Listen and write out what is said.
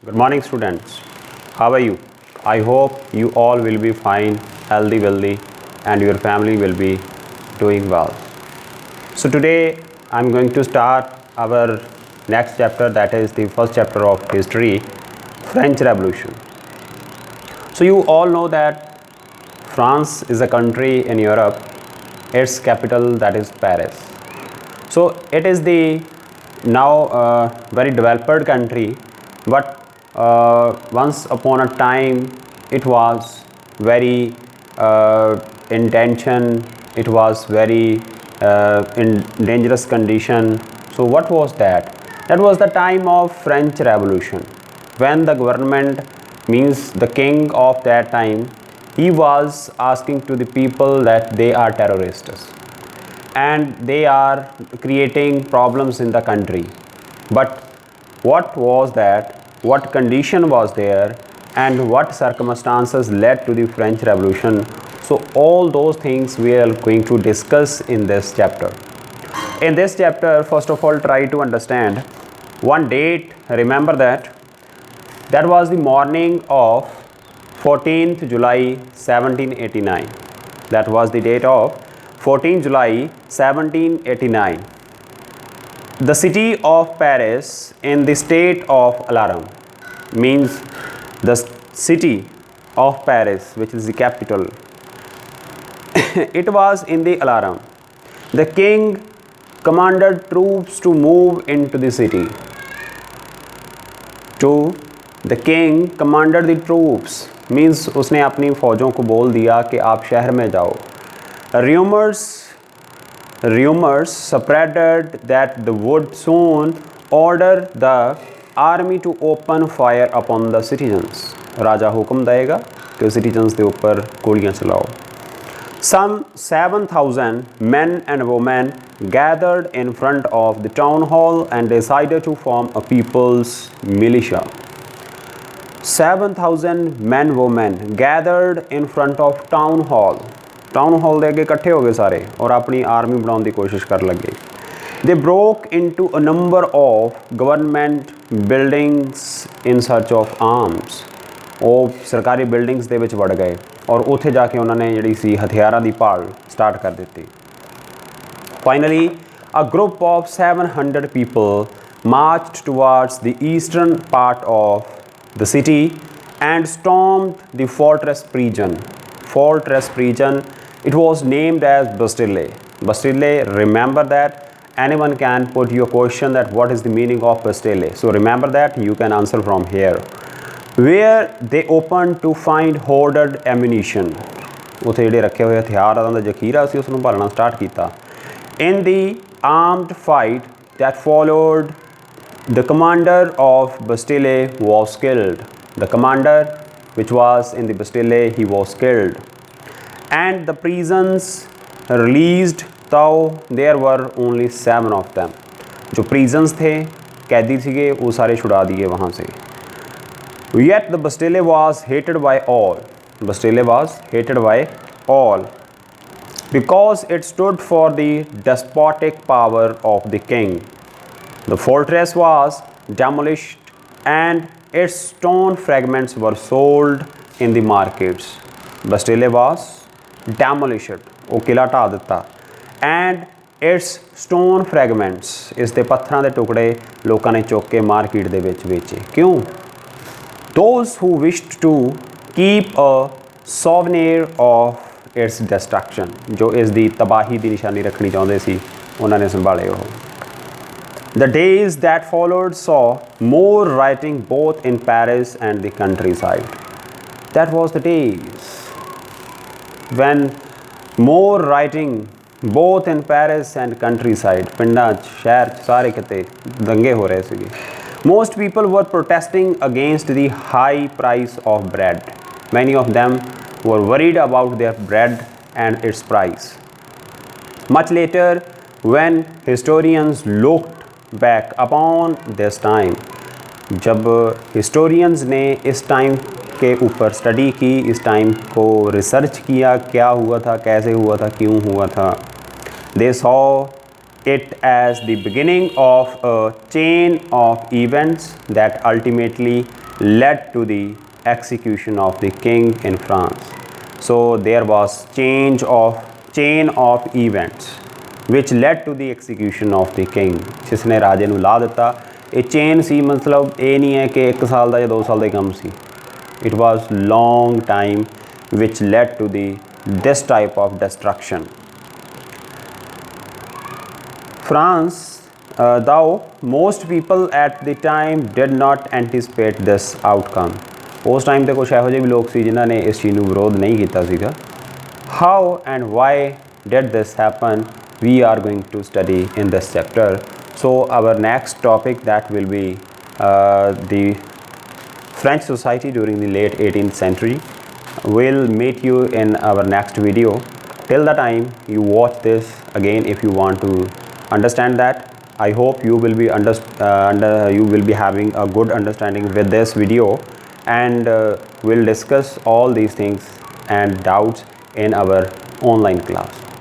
Good morning, students. How are you? I hope you all will be fine, healthy, wealthy, and your family will be doing well. So today I'm going to start our next chapter, that is the first chapter of history, French Revolution. So you all know that France is a country in Europe. Its capital, that is Paris. So it is the now very developed country, but once upon a time it was very in tension, it was very in dangerous condition. So what was that? That was the time of French Revolution, when the government, means the king of that time, he was asking to the people that they are terrorists and they are creating problems in the country. But what was that? What condition was there? And what circumstances led to the French Revolution? So all those things we are going to discuss in this chapter. In this chapter, first of all, try to understand one date. Remember that was the morning of 14th July 1789. That was the date of 14th July 1789. The city of Paris in the state of alarm, means the city of Paris, which is the capital, it was in the alarm. The king commanded troops to move into the city. The king commanded the troops, means उसने अपनी फौजों को बोल दिया कि आप शहर में जाओ. Rumors spread that they would soon order the army to open fire upon the citizens. राजा हुक्म देगा कि citizens के ऊपर गोलियां चलाओ. Some 7,000 men and women gathered in front of the town hall and decided to form a people's militia. 7,000 men women gathered in front of town hall. Town hall they again इकट्ठे हो गए सारे और अपनी आर्मी बनाने की कोशिश कर लगे. They broke into a number of government buildings in search of arms. वो सरकारी बिल्डिंग्स दे विच वड़ गए और उत्थे जाके उन्होंने जिहड़ी सी हथियारां दी भाल स्टार्ट कर दी. Finally a group of 700 people marched towards the eastern part of the city and stormed the fortress prison. It was named as Bastille. Bastille, remember that. Anyone can put your question that what is the meaning of Bastille. So remember that, you can answer from here. Where they opened to find hoarded ammunition. उत्थे जिहड़े रखे हुए हथियार दा जखीरा सी उसनूं भरना start कीता. In the armed fight that followed, the commander of Bastille was killed. The commander which was in the Bastille, he was killed. And the prisons released, though there were only 7 of them. जो prisons थे, कैदी थे, वो सारे छुड़ा दिए वहाँ से. Yet the Bastille was hated by all. Bastille was hated by all because it stood for the despotic power of the king. The fortress was demolished and its stone fragments were sold in the markets. Bastille was demolished, वो किला ढा दिता, and its stone fragments, इसके पत्थरां दे टुकड़े लोगों ने चुक के market दे विच बेचे. क्यों? Those who wished to keep a souvenir of its destruction, जो इसकी तबाही की निशानी रखनी चाहते सी, उन्होंने संभाले वो. The days that followed saw more rioting both in Paris and the countryside. That was the days when more rioting both in Paris and countryside. पिंडां शहर सारे किते दंगे हो रहे सीगे. Most people were protesting against the high price of bread. Many of them were worried about their bread and its price. Much later, when historians looked back upon this time, जब historians ने इस time के ऊपर study की, इस time को research किया, क्या हुआ था, कैसे हुआ था, क्यों हुआ था, they saw it as the beginning of a chain of events that ultimately led to the execution of the king in France. So there was chain of events which led to the execution of the king, जिसने राजे नूं ला दिता। ये chain सी, मतलब ये नहीं है कि 1 साल का या 2 साल का काम सी। It was long time which led to this type of destruction. France, though most people at the time did not anticipate this outcome. उस टाइम ते कुछ ਇਹੋ ਜਿਹੇ भी लोग सी जिन्हां ने इस चीज़ ਨੂੰ विरोध नहीं कीता सीगा। How and why did this happen? We are going to study in this chapter. So our next topic that will be the French society during the late 18th century. We'll meet you in our next video. Till the time you watch this again, if you want to understand that, I hope you will be you will be having a good understanding with this video, and we'll discuss all these things and doubts in our online class.